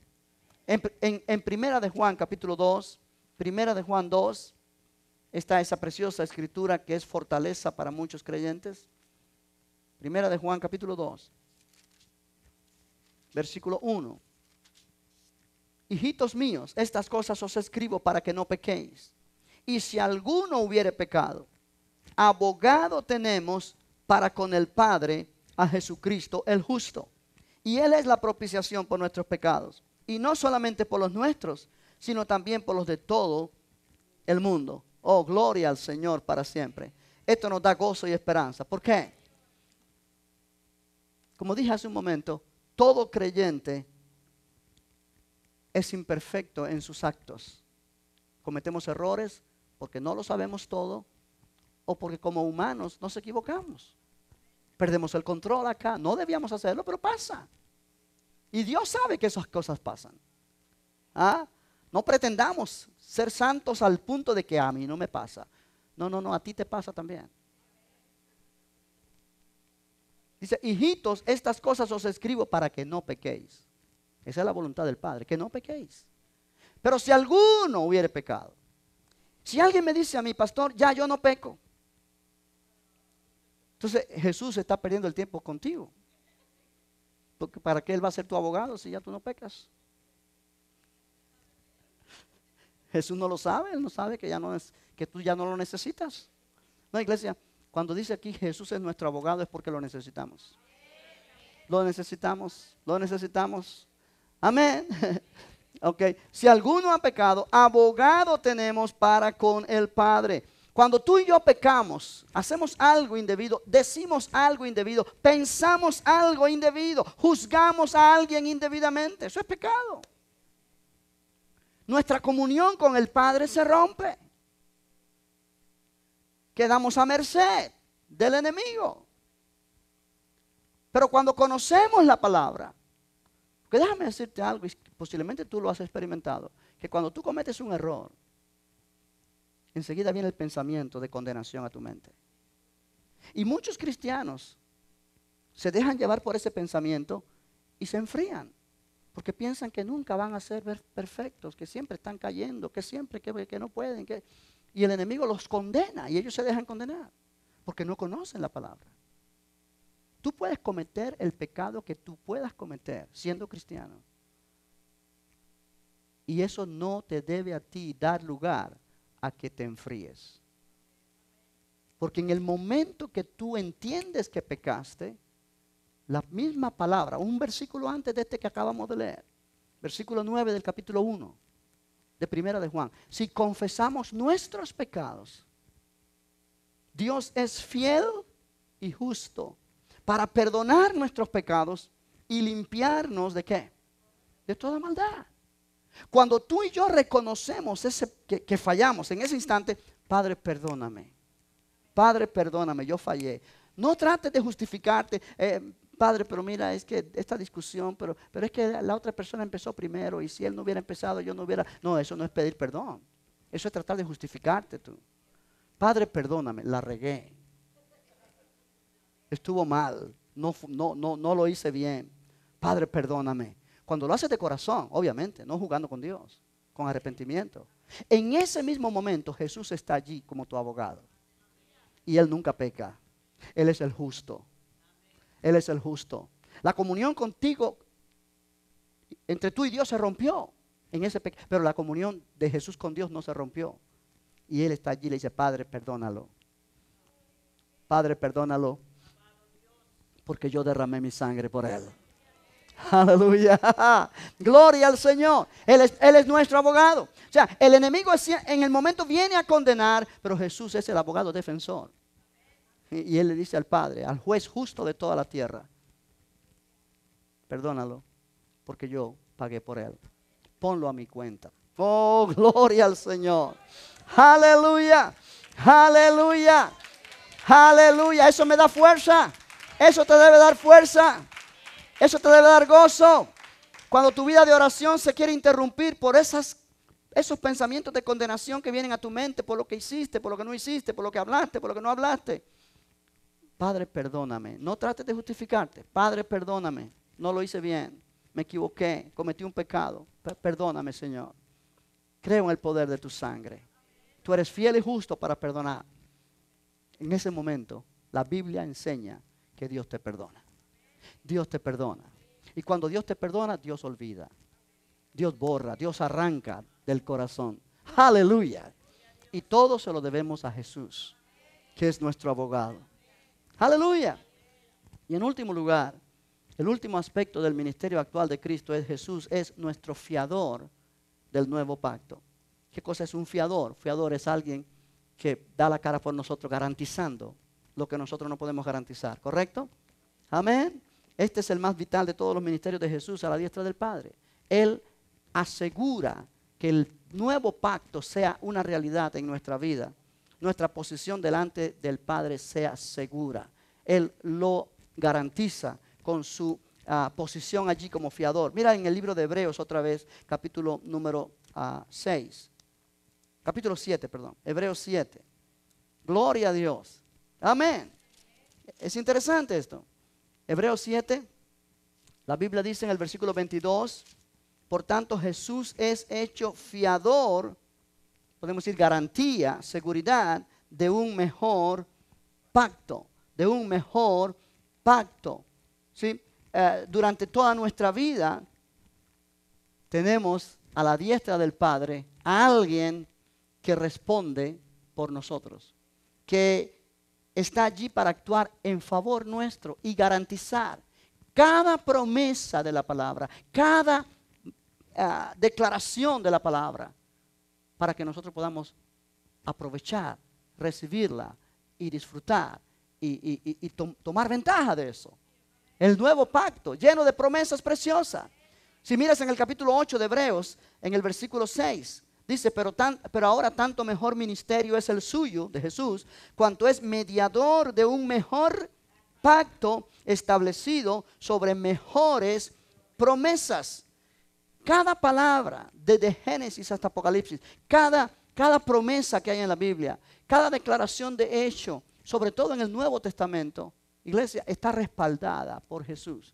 En Primera de Juan capítulo 2, Primera de Juan 2, está esa preciosa escritura que es fortaleza para muchos creyentes. Primera de Juan capítulo 2, versículo 1. Hijitos míos, estas cosas os escribo para que no pequéis. Y si alguno hubiere pecado, abogado tenemos para con el Padre a Jesucristo el justo. Y Él es la propiciación por nuestros pecados. Y no solamente por los nuestros, sino también por los de todo el mundo. Oh, gloria al Señor para siempre. Esto nos da gozo y esperanza. ¿Por qué? Como dije hace un momento, todo creyente es imperfecto en sus actos. Cometemos errores porque no lo sabemos todo o porque como humanos nos equivocamos. Perdemos el control acá. No debíamos hacerlo, pero pasa. Y Dios sabe que esas cosas pasan. ¿Ah? No pretendamos ser santos al punto de que a mí no me pasa. No, a ti te pasa también. Dice, hijitos, estas cosas os escribo para que no pequéis. Esa es la voluntad del Padre, que no pequéis. Pero si alguno hubiere pecado, si alguien me dice a mi pastor, ya yo no peco, entonces Jesús está perdiendo el tiempo contigo. Porque ¿para qué Él va a ser tu abogado si ya tú no pecas? Jesús no lo sabe, Él no sabe que, que tú ya no lo necesitas. No, iglesia, cuando dice aquí Jesús es nuestro abogado es porque lo necesitamos. Lo necesitamos, lo necesitamos. Amén. Ok, si alguno ha pecado, abogado tenemos para con el Padre. Cuando tú y yo pecamos, hacemos algo indebido, decimos algo indebido, pensamos algo indebido, juzgamos a alguien indebidamente, eso es pecado. Nuestra comunión con el Padre se rompe. Quedamos a merced del enemigo. Pero cuando conocemos la palabra, que déjame decirte algo, y posiblemente tú lo has experimentado, que cuando tú cometes un error, enseguida viene el pensamiento de condenación a tu mente. Y muchos cristianos se dejan llevar por ese pensamiento y se enfrían, porque piensan que nunca van a ser perfectos, que siempre están cayendo, que siempre que no pueden, y el enemigo los condena y ellos se dejan condenar, porque no conocen la palabra. Tú puedes cometer el pecado que tú puedas cometer siendo cristiano. Y eso no te debe a ti dar lugar a que te enfríes. Porque en el momento que tú entiendes que pecaste, la misma palabra, un versículo antes de este que acabamos de leer, versículo 9 del capítulo 1 de Primera de Juan. Si confesamos nuestros pecados, Dios es fiel y justo para perdonar nuestros pecados y limpiarnos ¿de qué? De toda maldad. Cuando tú y yo reconocemos que fallamos en ese instante, Padre, perdóname. Padre, perdóname, yo fallé. No trates de justificarte. Padre, pero mira, es que esta discusión, pero es que la otra persona empezó primero y si él no hubiera empezado, yo no hubiera. No, eso no es pedir perdón. Eso es tratar de justificarte tú. Padre, perdóname, la regué. Estuvo mal, no lo hice bien. Padre, perdóname. Cuando lo haces de corazón, obviamente, no jugando con Dios, con arrepentimiento. En ese mismo momento Jesús está allí como tu abogado. Y Él nunca peca. Él es el justo. Él es el justo. La comunión contigo, entre tú y Dios se rompió en ese pecado. Pero la comunión de Jesús con Dios no se rompió. Y Él está allí y le dice, Padre, perdónalo. Padre, perdónalo. Porque yo derramé mi sangre por Él. Aleluya. Gloria al Señor. Él es nuestro abogado. O sea, el enemigo en el momento viene a condenar, pero Jesús es el abogado defensor. Y Él le dice al Padre, al juez justo de toda la tierra, perdónalo, porque yo pagué por Él. Ponlo a mi cuenta. Oh, gloria al Señor. Aleluya. Aleluya. Aleluya. Eso me da fuerza. Eso te debe dar fuerza. Eso te debe dar gozo. Cuando tu vida de oración se quiere interrumpir por esos pensamientos de condenación que vienen a tu mente por lo que hiciste, por lo que no hiciste, por lo que hablaste, por lo que no hablaste. Padre, perdóname. No trates de justificarte. Padre, perdóname. No lo hice bien. Me equivoqué. Cometí un pecado. Perdóname, Señor. Creo en el poder de tu sangre. Tú eres fiel y justo para perdonar. En ese momento, la Biblia enseña que Dios te perdona. Dios te perdona. Y cuando Dios te perdona, Dios olvida. Dios borra, Dios arranca del corazón. Aleluya. Y todo se lo debemos a Jesús, que es nuestro abogado. Aleluya. Y en último lugar, el último aspecto del ministerio actual de Cristo es Jesús es nuestro fiador del nuevo pacto. ¿Qué cosa es un fiador? Fiador es alguien que da la cara por nosotros garantizando lo que nosotros no podemos garantizar. ¿Correcto? Amén. Este es el más vital de todos los ministerios de Jesús a la diestra del Padre. Él asegura que el nuevo pacto sea una realidad en nuestra vida. Nuestra posición delante del Padre sea segura. Él lo garantiza con su posición allí como fiador. Mira en el libro de Hebreos otra vez, capítulo número 6. Capítulo 7, perdón. Hebreos 7. Gloria a Dios. Amén. Es interesante esto. Hebreos 7, la Biblia dice en el versículo 22, por tanto Jesús es hecho fiador, podemos decir garantía, seguridad de un mejor pacto, de un mejor pacto. ¿Sí? Durante toda nuestra vida tenemos a la diestra del Padre a alguien que responde por nosotros, que está allí para actuar en favor nuestro y garantizar cada promesa de la palabra, cada declaración de la palabra, para que nosotros podamos aprovechar, recibirla y disfrutar y tomar ventaja de eso. El nuevo pacto, lleno de promesas preciosas. Si miras en el capítulo 8 de Hebreos, en el versículo 6, dice, pero ahora tanto mejor ministerio es el suyo, de Jesús, cuanto es mediador de un mejor pacto establecido sobre mejores promesas. Cada palabra, desde Génesis hasta Apocalipsis, cada promesa que hay en la Biblia, cada declaración de hecho, sobre todo en el Nuevo Testamento, iglesia, está respaldada por Jesús.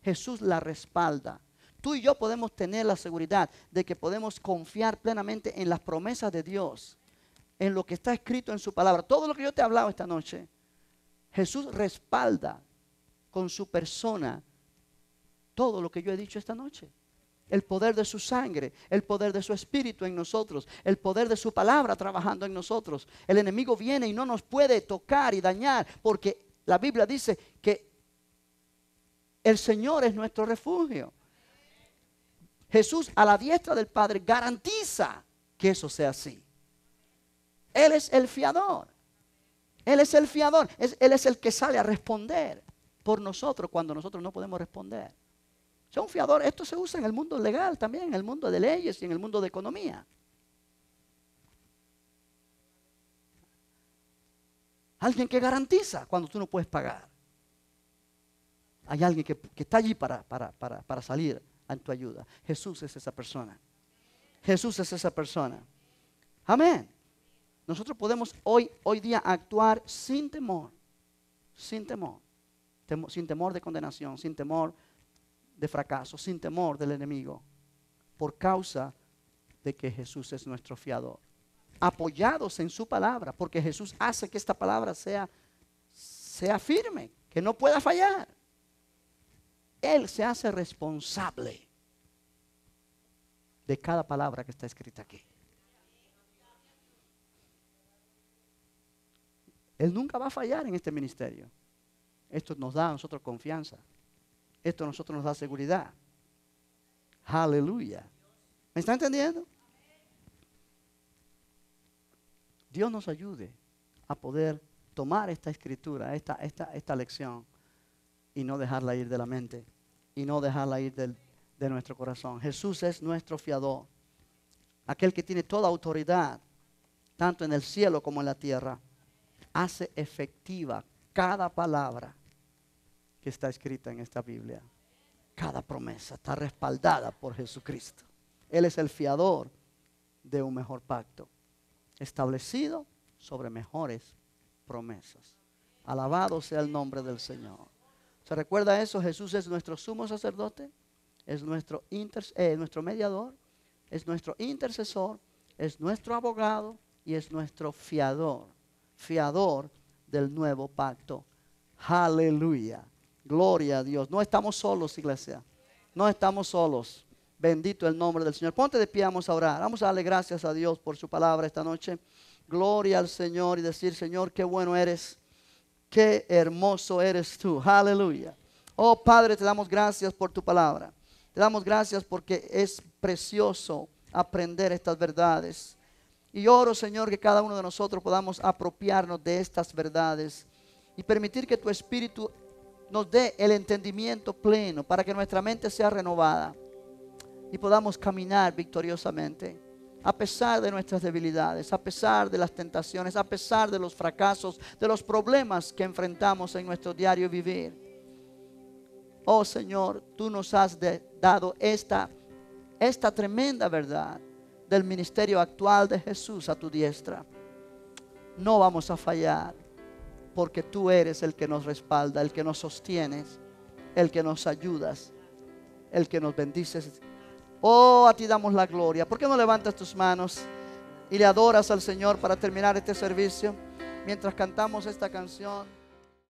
Jesús la respalda. Tú y yo podemos tener la seguridad de que podemos confiar plenamente en las promesas de Dios, en lo que está escrito en su palabra. Todo lo que yo te he hablado esta noche, Jesús respalda con su persona todo lo que yo he dicho esta noche. el poder de su sangre, el poder de su espíritu en nosotros, el poder de su palabra trabajando en nosotros. El enemigo viene y no nos puede tocar y dañar, porque la Biblia dice que el Señor es nuestro refugio. Jesús, a la diestra del Padre, garantiza que eso sea así. Él es el fiador. Él es el fiador. Él es el que sale a responder por nosotros cuando nosotros no podemos responder. O sea, un fiador, esto se usa en el mundo legal también, en el mundo de leyes y en el mundo de economía. Alguien que garantiza cuando tú no puedes pagar. Hay alguien que está allí para salir en tu ayuda. Jesús es esa persona. Jesús es esa persona. Amén. Nosotros podemos hoy día actuar sin temor. Sin temor. Sin temor de condenación, sin temor de fracaso, sin temor del enemigo. Por causa de que Jesús es nuestro fiador. Apoyados en su palabra, porque Jesús hace que esta palabra sea firme, que no pueda fallar. Él se hace responsable de cada palabra que está escrita aquí. Él nunca va a fallar en este ministerio. Esto nos da a nosotros confianza. Esto a nosotros nos da seguridad. Aleluya. ¿Me está entendiendo? Dios nos ayude a poder tomar esta escritura, esta lección, y no dejarla ir de la mente, y no dejarla ir de nuestro corazón. Jesús es nuestro fiador, aquel que tiene toda autoridad, tanto en el cielo como en la tierra. Hace efectiva cada palabra que está escrita en esta Biblia. Cada promesa está respaldada por Jesucristo. Él es el fiador de un mejor pacto, establecido sobre mejores promesas. Alabado sea el nombre del Señor. ¿Se recuerda eso? Jesús es nuestro sumo sacerdote, es nuestro mediador, es nuestro intercesor, es nuestro abogado y es nuestro fiador del nuevo pacto. Aleluya. Gloria a Dios. No estamos solos, iglesia. No estamos solos. Bendito el nombre del Señor. Ponte de pie, vamos a orar. Vamos a darle gracias a Dios por su palabra esta noche. Gloria al Señor y decir: Señor, qué bueno eres. Qué hermoso eres tú. Aleluya. Oh Padre, te damos gracias por tu palabra. Te damos gracias porque es precioso aprender estas verdades. Y oro, Señor, que cada uno de nosotros podamos apropiarnos de estas verdades y permitir que tu Espíritu nos dé el entendimiento pleno para que nuestra mente sea renovada y podamos caminar victoriosamente a pesar de nuestras debilidades, a pesar de las tentaciones, a pesar de los fracasos, de los problemas que enfrentamos en nuestro diario vivir. Oh Señor, tú nos has dado esta tremenda verdad del ministerio actual de Jesús a tu diestra. No vamos a fallar, porque tú eres el que nos respalda, el que nos sostienes, el que nos ayudas, el que nos bendices. Oh, a ti damos la gloria. ¿Por qué no levantas tus manos y le adoras al Señor para terminar este servicio mientras cantamos esta canción?